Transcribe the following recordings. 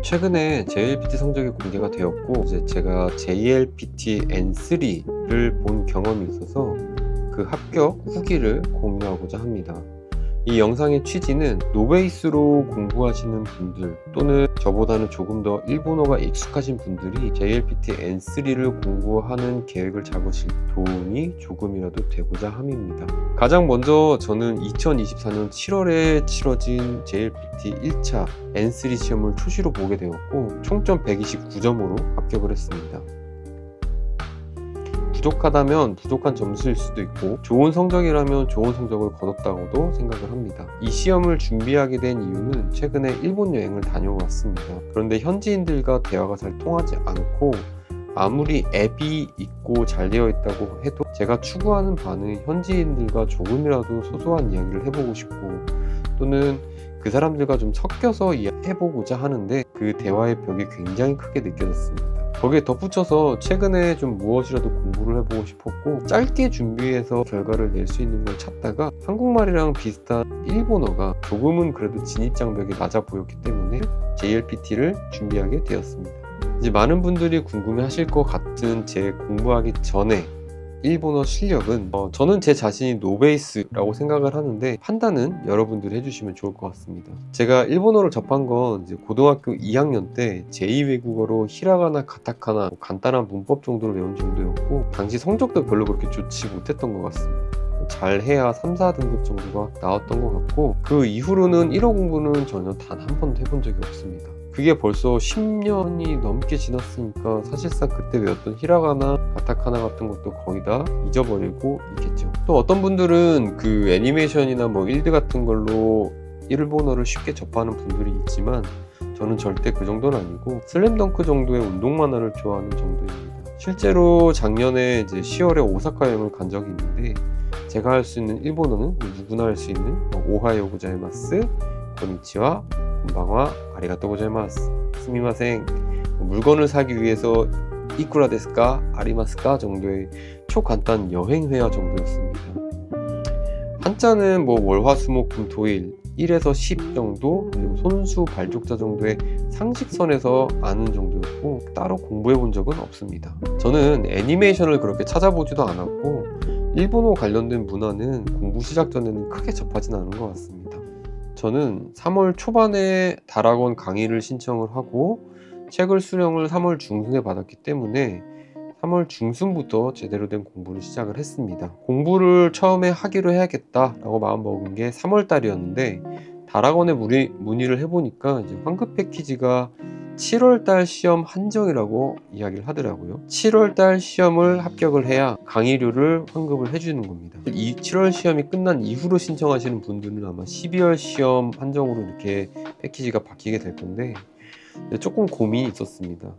최근에 JLPT 성적이 공개가 되었고 이제 제가 JLPT N3를 본 경험이 있어서 그 합격 후기를 공유하고자 합니다. 이 영상의 취지는 노베이스로 공부하시는 분들 또는 저보다는 조금 더 일본어가 익숙하신 분들이 JLPT N3를 공부하는 계획을 잡으실 도움이 조금이라도 되고자 함입니다. 가장 먼저 저는 2024년 7월에 치러진 JLPT 1차 N3 시험을 초시로 보게 되었고 총점 129점으로 합격을 했습니다. 부족하다면 부족한 점수일 수도 있고 좋은 성적이라면 좋은 성적을 거뒀다고도 생각을 합니다. 이 시험을 준비하게 된 이유는 최근에 일본 여행을 다녀왔습니다. 그런데 현지인들과 대화가 잘 통하지 않고 아무리 앱이 있고 잘 되어 있다고 해도 제가 추구하는 바는 현지인들과 조금이라도 소소한 이야기를 해보고 싶고 또는 그 사람들과 좀 섞여서 해보고자 하는데 그 대화의 벽이 굉장히 크게 느껴졌습니다. 거기에 덧붙여서 최근에 좀 무엇이라도 공부를 해보고 싶었고 짧게 준비해서 결과를 낼 수 있는 걸 찾다가 한국말이랑 비슷한 일본어가 조금은 그래도 진입장벽이 낮아 보였기 때문에 JLPT를 준비하게 되었습니다. 이제 많은 분들이 궁금해 하실 것 같은 제 공부하기 전에 일본어 실력은 저는 제 자신이 노베이스라고 생각을 하는데 판단은 여러분들이 해주시면 좋을 것 같습니다. 제가 일본어를 접한 건 이제 고등학교 2학년 때 제2외국어로 히라가나, 가타카나 간단한 문법 정도를 외운 정도였고 당시 성적도 별로 그렇게 좋지 못했던 것 같습니다. 잘해야 3, 4등급 정도가 나왔던 것 같고 그 이후로는 1어 공부는 전혀 단 한 번도 해본 적이 없습니다. 그게 벌써 10년이 넘게 지났으니까 사실상 그때 외웠던 히라가나, 가타카나 같은 것도 거의 다 잊어버리고 있겠죠. 또 어떤 분들은 그 애니메이션이나 뭐 일드 같은 걸로 일본어를 쉽게 접하는 분들이 있지만 저는 절대 그 정도는 아니고 슬램덩크 정도의 운동 만화를 좋아하는 정도입니다. 실제로 작년에 이제 10월에 오사카 여행을 간 적이 있는데 제가 할 수 있는 일본어는 누구나 할 수 있는 오하요 고자이마스, 고니치와, 건방와, 아리가또 고자이마스, 스미마생, 물건을 사기 위해서 이쿠라 데스까, 아리마스까 정도의 초간단 여행회화 정도였습니다. 한자는 뭐 월화수목금토일 1에서 10 정도, 그리고 손수 발족자 정도의 상식선에서 아는 정도였고 따로 공부해 본 적은 없습니다. 저는 애니메이션을 그렇게 찾아보지도 않았고 일본어 관련된 문화는 공부 시작 전에는 크게 접하진 않은 것 같습니다. 저는 3월 초반에 다락원 강의를 신청을 하고 책을 수령을 3월 중순에 받았기 때문에 3월 중순부터 제대로 된 공부를 시작을 했습니다. 공부를 처음에 하기로 해야겠다라고 마음먹은 게 3월 달이었는데 다락원에 문의를 해보니까 이제 환급 패키지가 7월달 시험 한정이라고 이야기를 하더라고요. 7월달 시험을 합격을 해야 강의료를 환급을 해주는 겁니다. 이 7월 시험이 끝난 이후로 신청하시는 분들은 아마 12월 시험 한정으로 이렇게 패키지가 바뀌게 될 건데 조금 고민이 있었습니다.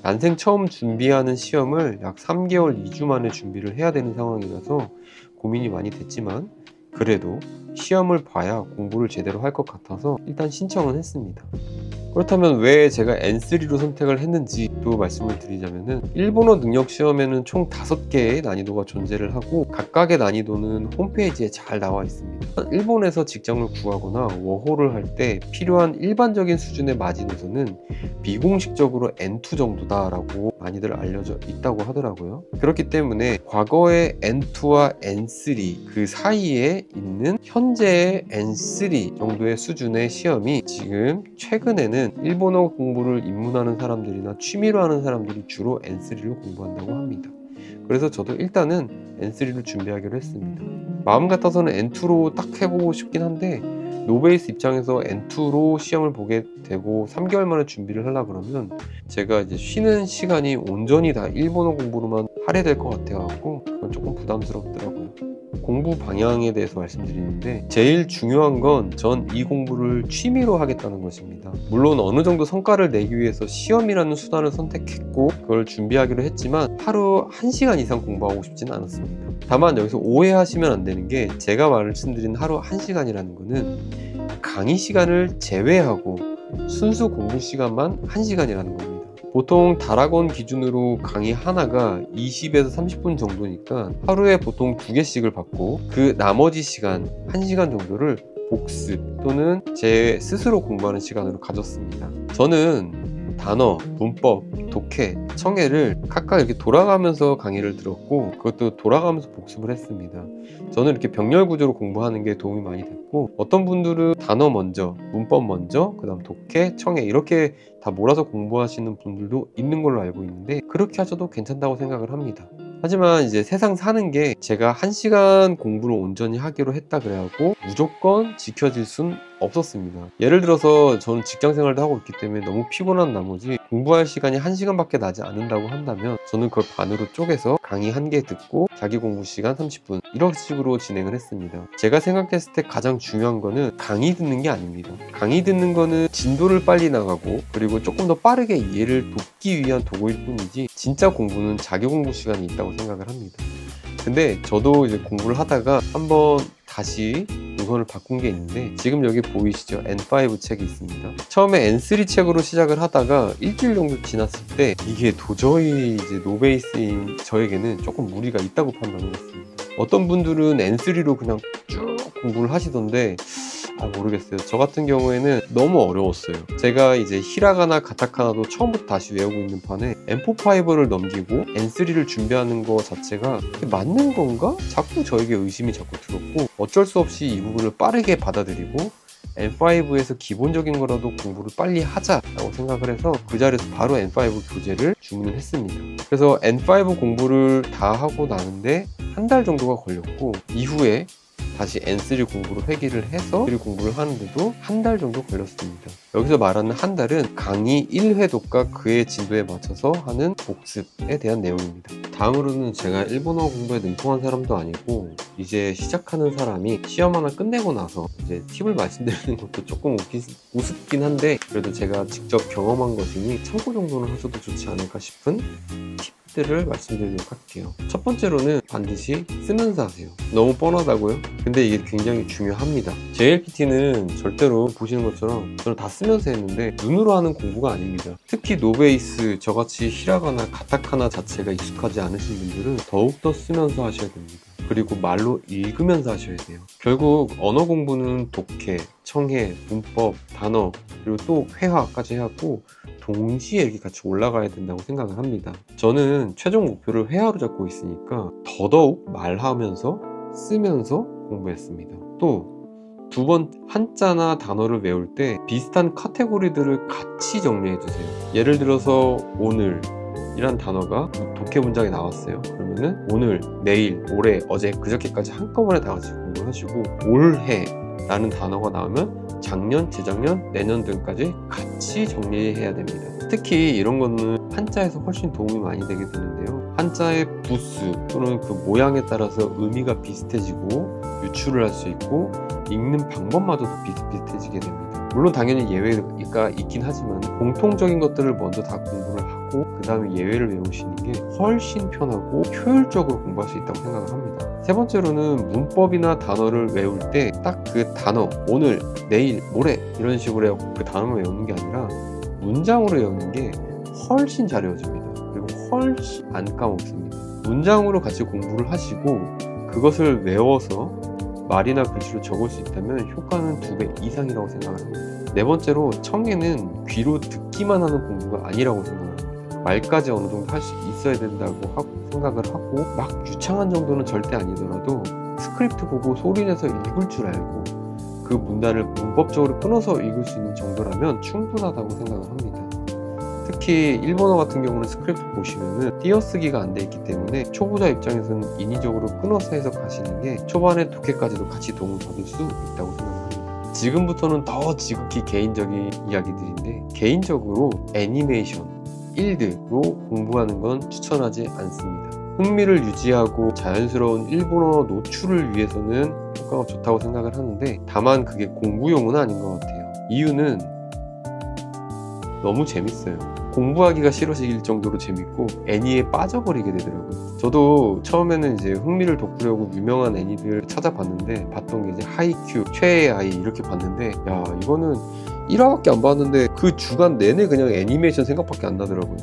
난생 처음 준비하는 시험을 약 3개월 2주 만에 준비를 해야 되는 상황이라서 고민이 많이 됐지만 그래도 시험을 봐야 공부를 제대로 할 것 같아서 일단 신청은 했습니다. 그렇다면 왜 제가 N3로 선택을 했는지 또 말씀을 드리자면은 일본어 능력 시험에는 총 5개의 난이도가 존재를 하고 각각의 난이도는 홈페이지에 잘 나와 있습니다. 일본에서 직장을 구하거나 워홀을 할 때 필요한 일반적인 수준의 마진에서는 비공식적으로 N2 정도다 라고 많이들 알려져 있다고 하더라고요. 그렇기 때문에 과거의 N2와 N3 그 사이에 있는 현재의 N3 정도의 수준의 시험이 지금 최근에는 일본어 공부를 입문하는 사람들이나 취미로 하는 사람들이 주로 N3를 공부한다고 합니다. 그래서 저도 일단은 N3를 준비하기로 했습니다. 마음 같아서는 N2로 딱 해보고 싶긴 한데 노베이스 입장에서 N2로 시험을 보게 되고 3개월 만에 준비를 하려고 그러면 제가 이제 쉬는 시간이 온전히 다 일본어 공부로만 할애될 것 같아갖고 그건 조금 부담스럽더라고요. 공부 방향에 대해서 말씀드리는데 제일 중요한 건 전 이 공부를 취미로 하겠다는 것입니다. 물론 어느 정도 성과를 내기 위해서 시험이라는 수단을 선택했고 그걸 준비하기로 했지만 하루 1시간 이상 공부하고 싶지는 않았습니다. 다만 여기서 오해하시면 안 되는 게 제가 말씀드린 하루 1시간이라는 거는 강의 시간을 제외하고 순수 공부 시간만 1시간이라는 겁니다. 보통 다락원 기준으로 강의 하나가 20에서 30분 정도니까 하루에 보통 2개씩을 받고 그 나머지 시간 1시간 정도를 복습 또는 제 스스로 공부하는 시간으로 가졌습니다. 저는 단어, 문법, 독해, 청해를 각각 이렇게 돌아가면서 강의를 들었고 그것도 돌아가면서 복습을 했습니다. 저는 이렇게 병렬 구조로 공부하는 게 도움이 많이 됐고 어떤 분들은 단어 먼저, 문법 먼저, 그 다음 독해, 청해 이렇게 다 몰아서 공부하시는 분들도 있는 걸로 알고 있는데 그렇게 하셔도 괜찮다고 생각을 합니다. 하지만 이제 세상 사는 게 제가 1시간 공부를 온전히 하기로 했다 그래갖고 무조건 지켜질 순 없었습니다. 예를 들어서 저는 직장생활도 하고 있기 때문에 너무 피곤한 나머지 공부할 시간이 1시간밖에 나지 않는다고 한다면 저는 그걸 반으로 쪼개서 강의 1개 듣고 자기 공부 시간 30분 이런 식으로 진행을 했습니다. 제가 생각했을 때 가장 중요한 거는 강의 듣는 게 아닙니다. 강의 듣는 거는 진도를 빨리 나가고 그리고 조금 더 빠르게 이해를 돕기 위한 도구일 뿐이지 진짜 공부는 자기 공부 시간이 있다고 생각을 합니다. 근데 저도 이제 공부를 하다가 한번 다시 노선을 바꾼 게 있는데 지금 여기 보이시죠? N5 책이 있습니다. 처음에 N3 책으로 시작을 하다가 일주일 정도 지났을 때 이게 도저히 이제 노베이스인 저에게는 조금 무리가 있다고 판단을 했습니다. 어떤 분들은 N3로 그냥 쭉 공부를 하시던데 모르겠어요. 저 같은 경우에는 너무 어려웠어요. 제가 이제 히라가나 가타카나도 처음부터 다시 외우고 있는 판에 M4-5를 넘기고 N3를 준비하는 거 자체가 맞는 건가? 자꾸 저에게 의심이 자꾸 들었고 어쩔 수 없이 이 부분을 빠르게 받아들이고 N5에서 기본적인 거라도 공부를 빨리 하자라고 생각을 해서 그 자리에서 바로 N5 교재를 주문을 했습니다. 그래서 N5 공부를 다 하고 나는데 한 달 정도가 걸렸고 이후에 다시 N3 공부로 회귀를 해서 N3 공부를 하는데도 한 달 정도 걸렸습니다. 여기서 말하는 한 달은 강의 1회독과 그의 진도에 맞춰서 하는 복습에 대한 내용입니다. 다음으로는 제가 일본어 공부에 능통한 사람도 아니고 이제 시작하는 사람이 시험 하나 끝내고 나서 이제 팁을 말씀드리는 것도 조금 우습긴 한데 그래도 제가 직접 경험한 것이니 참고 정도는 하셔도 좋지 않을까 싶은 팁들을 말씀드리도록 할게요. 첫 번째로는 반드시 쓰면서 하세요. 너무 뻔하다고요? 근데 이게 굉장히 중요합니다. JLPT는 절대로 보시는 것처럼 저는 다 쓰면서 했는데 눈으로 하는 공부가 아닙니다. 특히 노베이스, 저같이 히라가나, 가타카나 자체가 익숙하지 않으신 분들은 더욱더 쓰면서 하셔야 됩니다. 그리고 말로 읽으면서 하셔야 돼요. 결국 언어 공부는 독해, 청해, 문법, 단어 그리고 또 회화까지 해갖고 동시에 이렇게 같이 올라가야 된다고 생각을 합니다. 저는 최종 목표를 회화로 잡고 있으니까 더더욱 말하면서 쓰면서 공부했습니다. 또 두 번 한자나 단어를 외울 때 비슷한 카테고리들을 같이 정리해 주세요. 예를 들어서 오늘 이란 단어가 독해 문장에 나왔어요. 그러면은 오늘, 내일, 올해, 어제, 그저께까지 한꺼번에 다 같이 공부를 하시고 올해 라는 단어가 나오면 작년, 재작년, 내년 등까지 같이 정리해야 됩니다. 특히 이런 거는 한자에서 훨씬 도움이 많이 되게 되는데요. 한자의 부수 또는 그 모양에 따라서 의미가 비슷해지고 유추를 할 수 있고 읽는 방법마저도 비슷비슷해지게 됩니다. 물론 당연히 예외가 있긴 하지만 공통적인 것들을 먼저 다 공부를 하고 그 다음에 예외를 외우시는 게 훨씬 편하고 효율적으로 공부할 수 있다고 생각을 합니다. 세 번째로는 문법이나 단어를 외울 때 딱 그 단어, 오늘, 내일, 모레 이런 식으로 그 단어만 외우는 게 아니라 문장으로 외우는 게 훨씬 잘 외워집니다. 그리고 훨씬 안 까먹습니다. 문장으로 같이 공부를 하시고 그것을 외워서 말이나 글씨로 적을 수 있다면 효과는 2배 이상이라고 생각을 합니다. 네 번째로 청해는 귀로 듣기만 하는 공부가 아니라고 생각을 합니다. 말까지 어느 정도 할 수 있어야 된다고 생각을 하고 막 유창한 정도는 절대 아니더라도 스크립트 보고 소리내서 읽을 줄 알고 그 문단을 문법적으로 끊어서 읽을 수 있는 정도라면 충분하다고 생각을 합니다. 특히 일본어 같은 경우는 스크립트 보시면은 띄어쓰기가 안 돼 있기 때문에 초보자 입장에서는 인위적으로 끊어서 해서 가시는 게 초반에 독해까지도 같이 도움을 받을 수 있다고 생각합니다. 지금부터는 더 지극히 개인적인 이야기들인데 개인적으로 애니메이션, 일드로 공부하는 건 추천하지 않습니다. 흥미를 유지하고 자연스러운 일본어 노출을 위해서는 효과가 좋다고 생각을 하는데 다만 그게 공부용은 아닌 것 같아요. 이유는 너무 재밌어요. 공부하기가 싫어질 정도로 재밌고 애니에 빠져버리게 되더라고요. 저도 처음에는 이제 흥미를 돋구려고 유명한 애니들 찾아봤는데 봤던 게 이제 하이큐, 최애 아이 이렇게 봤는데 야 이거는 1화밖에 안 봤는데 그 주간 내내 그냥 애니메이션 생각밖에 안 나더라고요.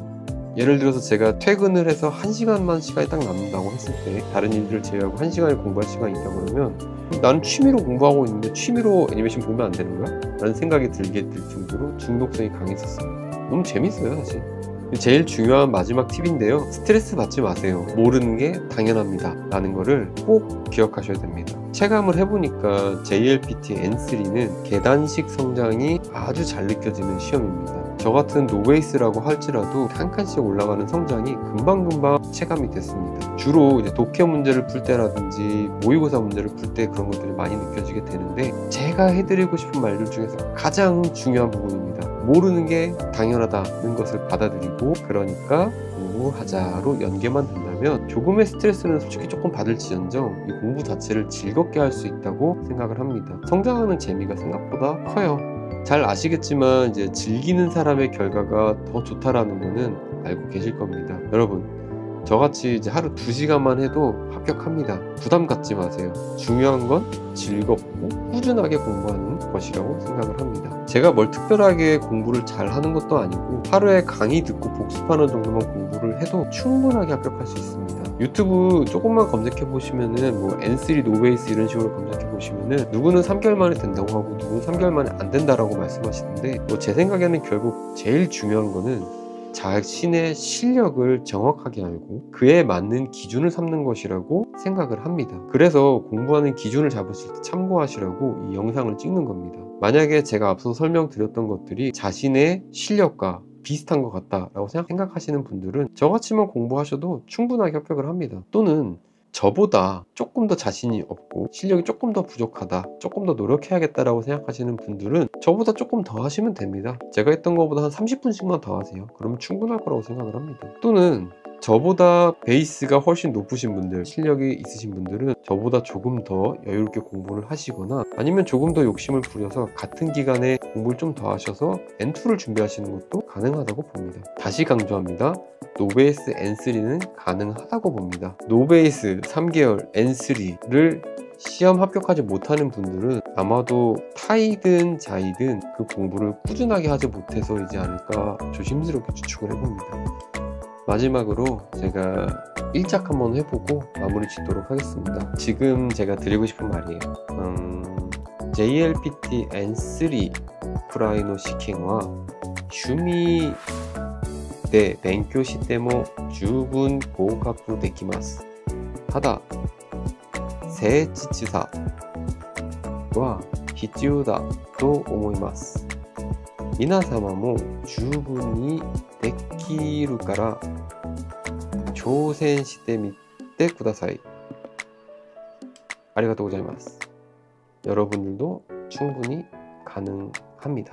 예를 들어서 제가 퇴근을 해서 1시간만 시간이 딱 남는다고 했을 때 다른 일들을 제외하고 1시간을 공부할 시간이 있다 그러면 나는 취미로 공부하고 있는데 취미로 애니메이션 보면 안 되는 거야? 라는 생각이 들게 될 정도로 중독성이 강했었습니다. 너무 재밌어요 사실. 제일 중요한 마지막 팁인데요, 스트레스 받지 마세요. 모르는 게 당연합니다 라는 거를 꼭 기억하셔야 됩니다. 체감을 해보니까 JLPT N3는 계단식 성장이 아주 잘 느껴지는 시험입니다. 저 같은 노베이스라고 할지라도 한 칸씩 올라가는 성장이 금방금방 체감이 됐습니다. 주로 이제 독해 문제를 풀 때라든지 모의고사 문제를 풀 때 그런 것들이 많이 느껴지게 되는데, 제가 해드리고 싶은 말들 중에서 가장 중요한 부분입니다. 모르는 게 당연하다는 것을 받아들이고, 그러니까 공부하자로 연계만 된다면 조금의 스트레스는 솔직히 조금 받을지언정 이 공부 자체를 즐겁게 할 수 있다고 생각을 합니다. 성장하는 재미가 생각보다 커요. 잘 아시겠지만 이제 즐기는 사람의 결과가 더 좋다라는 거는 알고 계실 겁니다. 여러분, 저같이 이제 하루 2시간만 해도 합격합니다. 부담 갖지 마세요. 중요한 건 즐겁고 꾸준하게 공부하는 것이라고 생각을 합니다. 제가 뭘 특별하게 공부를 잘 하는 것도 아니고 하루에 강의 듣고 복습하는 정도만 공부를 해도 충분하게 합격할 수 있습니다. 유튜브 조금만 검색해 보시면은 뭐 N3 노베이스 이런 식으로 검색해 보시면은 누구는 3개월 만에 된다고 하고 누구는 3개월 만에 안 된다라고 말씀하시는데, 뭐 제 생각에는 결국 제일 중요한 거는 자신의 실력을 정확하게 알고 그에 맞는 기준을 삼는 것이라고 생각을 합니다. 그래서 공부하는 기준을 잡으실 때 참고하시라고 이 영상을 찍는 겁니다. 만약에 제가 앞서 설명드렸던 것들이 자신의 실력과 비슷한 것 같다라고 생각하시는 분들은 저같이만 공부하셔도 충분하게 합격을 합니다. 또는 저보다 조금 더 자신이 없고 실력이 조금 더 부족하다, 조금 더 노력해야겠다라고 생각하시는 분들은 저보다 조금 더 하시면 됩니다. 제가 했던 것보다 한 30분씩만 더 하세요. 그러면 충분할 거라고 생각을 합니다. 또는 저보다 베이스가 훨씬 높으신 분들, 실력이 있으신 분들은 저보다 조금 더 여유롭게 공부를 하시거나 아니면 조금 더 욕심을 부려서 같은 기간에 공부를 좀 더 하셔서 N2를 준비하시는 것도 가능하다고 봅니다. 다시 강조합니다. 노베이스 N3는 가능하다고 봅니다. 노베이스 3개월 N3를 시험 합격하지 못하는 분들은 아마도 타이든 자이든 그 공부를 꾸준하게 하지 못해서이지 않을까 조심스럽게 추측을 해봅니다. 마지막으로 제가 1작 한번 해보고 마무리 짓도록 하겠습니다. 지금 제가 드리고 싶은 말이에요. JLPT N3 프라이노 시킹과 슈미 대勉強しても十分合格できます。ただ、誠実さは必要だと思います。皆様も十分にできるから挑戦してみてください。ありがとうございます。여러분들도 충분히 가능합니다.